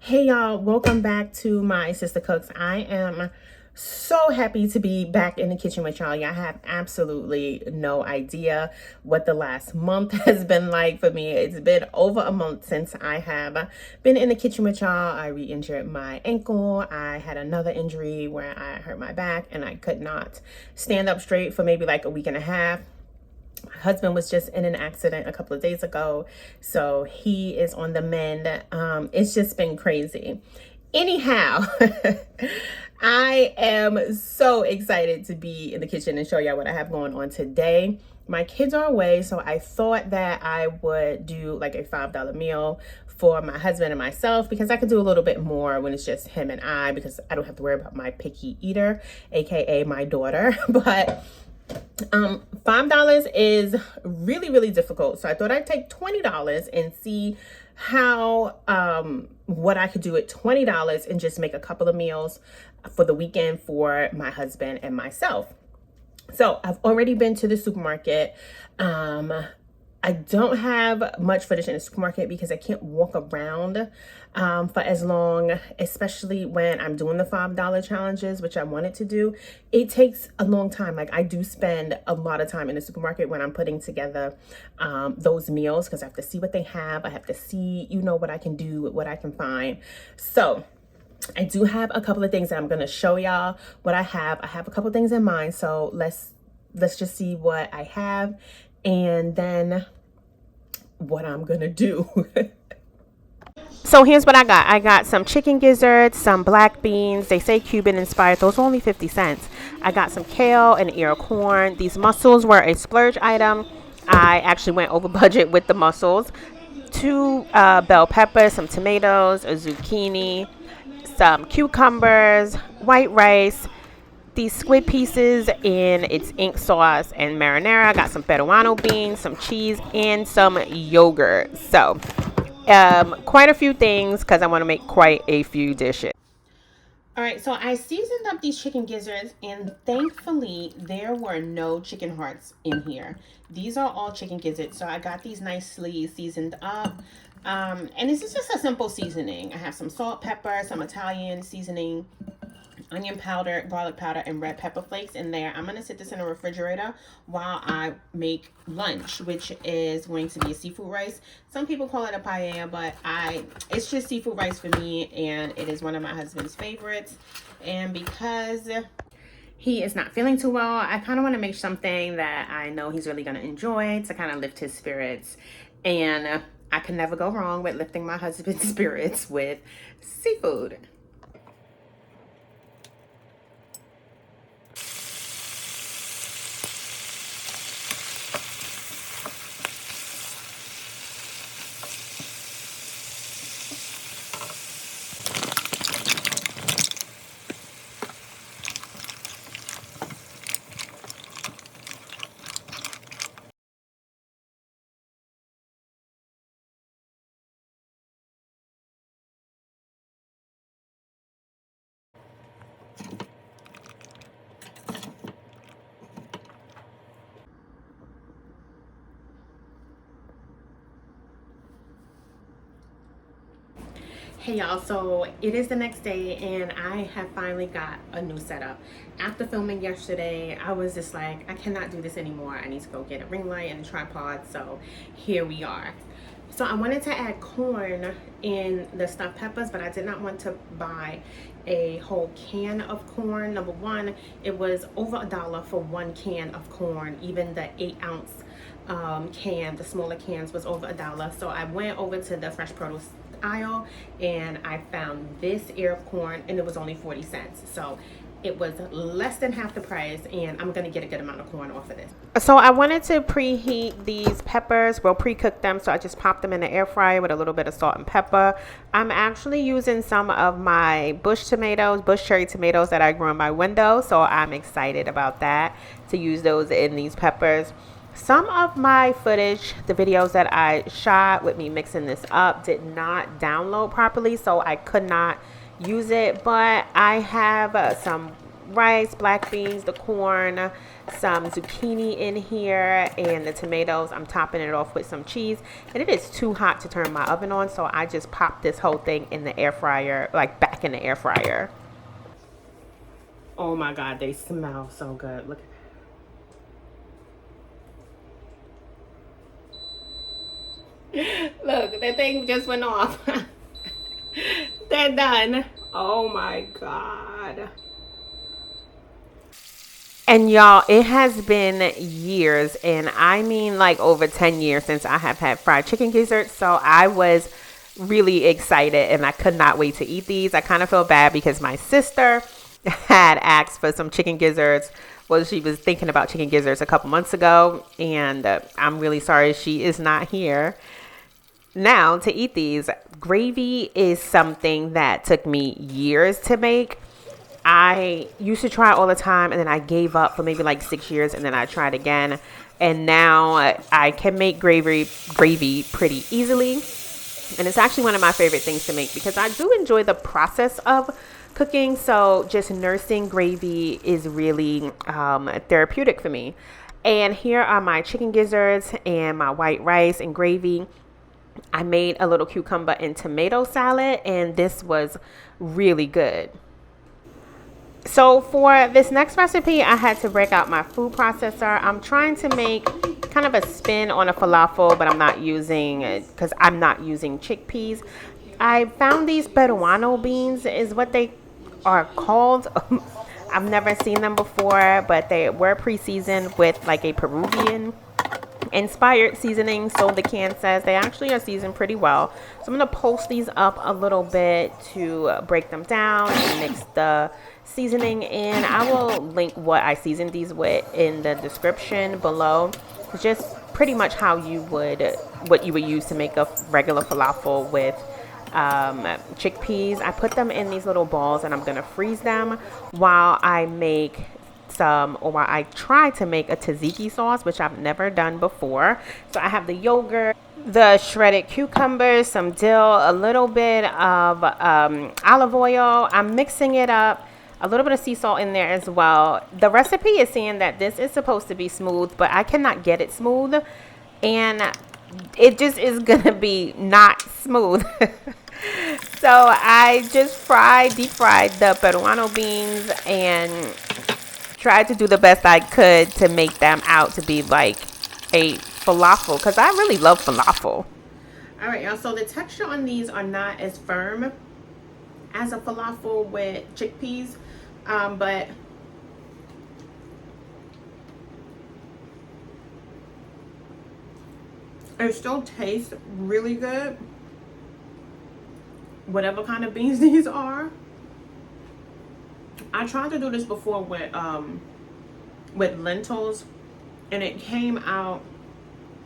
Hey y'all, welcome back to my Sister Cooks. I am so happy to be back in the kitchen with y'all. Y'all have absolutely no idea what the last month has been like for me. It's been over a month since I have been in the kitchen with y'all. I re-injured my ankle. I had another injury where I hurt my back and I could not stand up straight for maybe like a week and a half. My husband was just in an accident a couple of days ago, so he is on the mend. It's just been crazy. Anyhow, I am so excited to be in the kitchen and show y'all what I have going on today. My kids are away, so I thought that I would do like a $5 meal for my husband and myself because I could do a little bit more when it's just him and I, because I don't have to worry about my picky eater, aka my daughter. But $5 is really difficult, so I thought I'd take $20 and see how what I could do at $20 and just make a couple of meals for the weekend for my husband and myself. So I've already been to the supermarket. I don't have much footage in the supermarket because I can't walk around for as long, especially when I'm doing the $5 challenges, which I wanted to do. It takes a long time. Like, I do spend a lot of time in the supermarket when I'm putting together those meals because I have to see what they have. I have to see, what I can do, what I can find. So I do have a couple of things that I'm going to show y'all what I have. I have a couple of things in mind. So let's just see what I have and then what I'm gonna do. So here's what I got. I got some chicken gizzards, some black beans. They say Cuban inspired. Those are only 50 cents. I got some kale and ear of corn. These mussels were a splurge item. I actually went over budget with the mussels. 2 bell peppers, some tomatoes, a zucchini, some cucumbers, white rice, these squid pieces in its ink sauce and marinara. I got some Peruano beans, some cheese, and some yogurt. So quite a few things because I want to make quite a few dishes. All right, so I seasoned up these chicken gizzards, and thankfully there were no chicken hearts in here. These are all chicken gizzards, so I got these nicely seasoned up. And this is just a simple seasoning. I have some salt, pepper, some Italian seasoning, onion powder, garlic powder, and red pepper flakes in there. I'm going to sit this in the refrigerator while I make lunch, which is going to be a seafood rice. Some people call it a paella, but it's just seafood rice for me, and it is one of my husband's favorites. And because he is not feeling too well, I kind of want to make something that I know he's really going to enjoy to kind of lift his spirits. And I can never go wrong with lifting my husband's spirits with seafood. Hey y'all, so it is the next day and I have finally got a new setup. After filming yesterday, I was just like, I cannot do this anymore. I need to go get a ring light and a tripod, so here we are. So I wanted to add corn in the stuffed peppers, but I did not want to buy a whole can of corn. Number one, it was over $1 for 1 can of corn. Even the 8-ounce can, the smaller cans, was over $1. So I went over to the fresh produce aisle and I found this ear of corn, and it was only 40 cents. So it was less than half the price, and I'm gonna get a good amount of corn off of this. So I wanted to preheat these peppers, well, pre-cook them, so I just popped them in the air fryer with a little bit of salt and pepper. I'm actually using some of my bush cherry tomatoes that I grew in my window, so I'm excited about that, to use those in these peppers. Some of my footage, the videos that I shot with me mixing this up, did not download properly, so I could not use it, but I have some rice, black beans, the corn, some zucchini in here, and the tomatoes. I'm topping it off with some cheese. And it is too hot to turn my oven on, so I just popped this whole thing in the air fryer, like back in the air fryer. Oh my God, they smell so good. Look. Look, that thing just went off. They're done. Oh my God. And y'all, it has been years, and I mean like over 10 years since I have had fried chicken gizzards. So I was really excited and I could not wait to eat these. I kind of feel bad because my sister had asked for some chicken gizzards. Well, she was thinking about chicken gizzards a couple months ago, and I'm really sorry she is not here now to eat these. Gravy is something that took me years to make. I used to try all the time, and then I gave up for maybe like 6 years, and then I tried again. And now I can make gravy pretty easily. And it's actually one of my favorite things to make because I do enjoy the process of cooking. So just nursing gravy is really therapeutic for me. And here are my chicken gizzards and my white rice and gravy. I made a little cucumber and tomato salad, and this was really good. So for this next recipe, I had to break out my food processor. I'm trying to make kind of a spin on a falafel, but I'm not using chickpeas. I found these Peruano beans is what they are called. I've never seen them before, but they were pre-seasoned with like a Peruvian inspired seasoning. So the can says they actually are seasoned pretty well. So I'm going to post these up a little bit to break them down and mix the seasoning in. I will link what I seasoned these with in the description below. It's just pretty much what you would use to make a regular falafel with chickpeas. I put them in these little balls and I'm going to freeze them while I try to make a tzatziki sauce, which I've never done before. So I have the yogurt, the shredded cucumbers, some dill, a little bit of olive oil. I'm mixing it up. A little bit of sea salt in there as well. The recipe is saying that this is supposed to be smooth, but I cannot get it smooth. And it just is going to be not smooth. So I just deep fried the Peruano beans and tried to do the best I could to make them out to be like a falafel, because I really love falafel. All right, y'all. So the texture on these are not as firm as a falafel with chickpeas, but it still tastes really good, whatever kind of beans these are. I tried to do this before with lentils, and it came out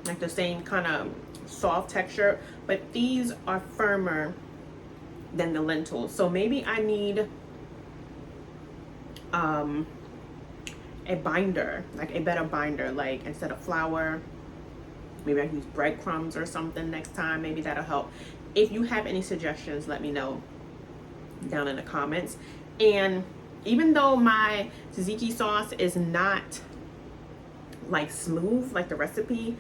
like the same kind of soft texture, but these are firmer than the lentils. So maybe I need a binder, like a better binder, like instead of flour, maybe I can use breadcrumbs or something next time. Maybe that'll help. If you have any suggestions, let me know down in the comments. And even though my tzatziki sauce is not like smooth like the recipe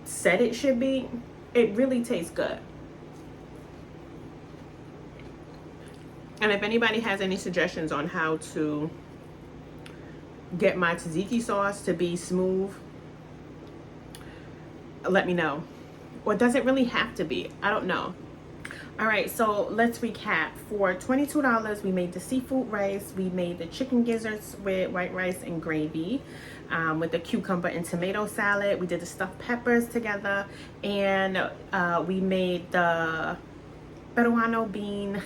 said it should be, it really tastes good. And if anybody has any suggestions on how to get my tzatziki sauce to be smooth, let me know. Or does it really have to be? I don't know. All right, so let's recap. For $22, we made the seafood rice. We made the chicken gizzards with white rice and gravy, with the cucumber and tomato salad. We did the stuffed peppers together, and we made the Peruano bean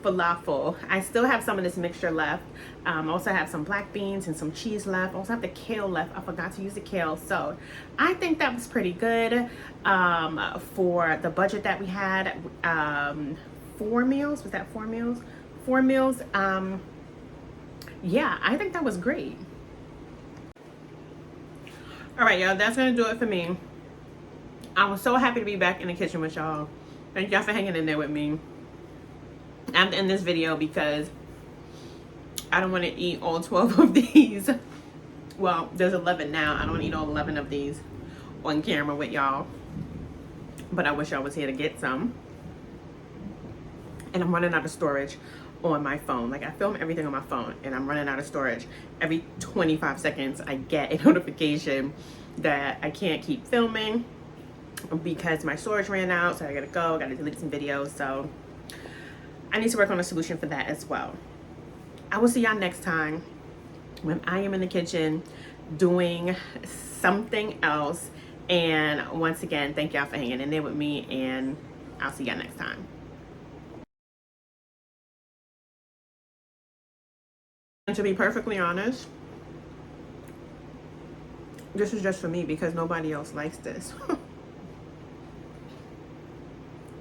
falafel. I still have some of this mixture left. I also have some black beans and some cheese left. I also have the kale left. I forgot to use the kale. So I think that was pretty good for the budget that we had. 4 meals. Was that 4 meals? 4 meals. Yeah, I think that was great. All right, y'all. That's going to do it for me. I was so happy to be back in the kitchen with y'all. Thank y'all for hanging in there with me. I'm in this video because I don't want to eat all 12 of these. Well, there's 11 now. I don't want to eat all 11 of these on camera with y'all. But I wish y'all was here to get some. And I'm running out of storage on my phone. Like, I film everything on my phone and I'm running out of storage. Every 25 seconds I get a notification that I can't keep filming because my storage ran out. So I gotta delete some videos. So I need to work on a solution for that as well. I will see y'all next time when I am in the kitchen doing something else. And once again, thank y'all for hanging in there with me, and I'll see y'all next time. And to be perfectly honest, this is just for me because nobody else likes this.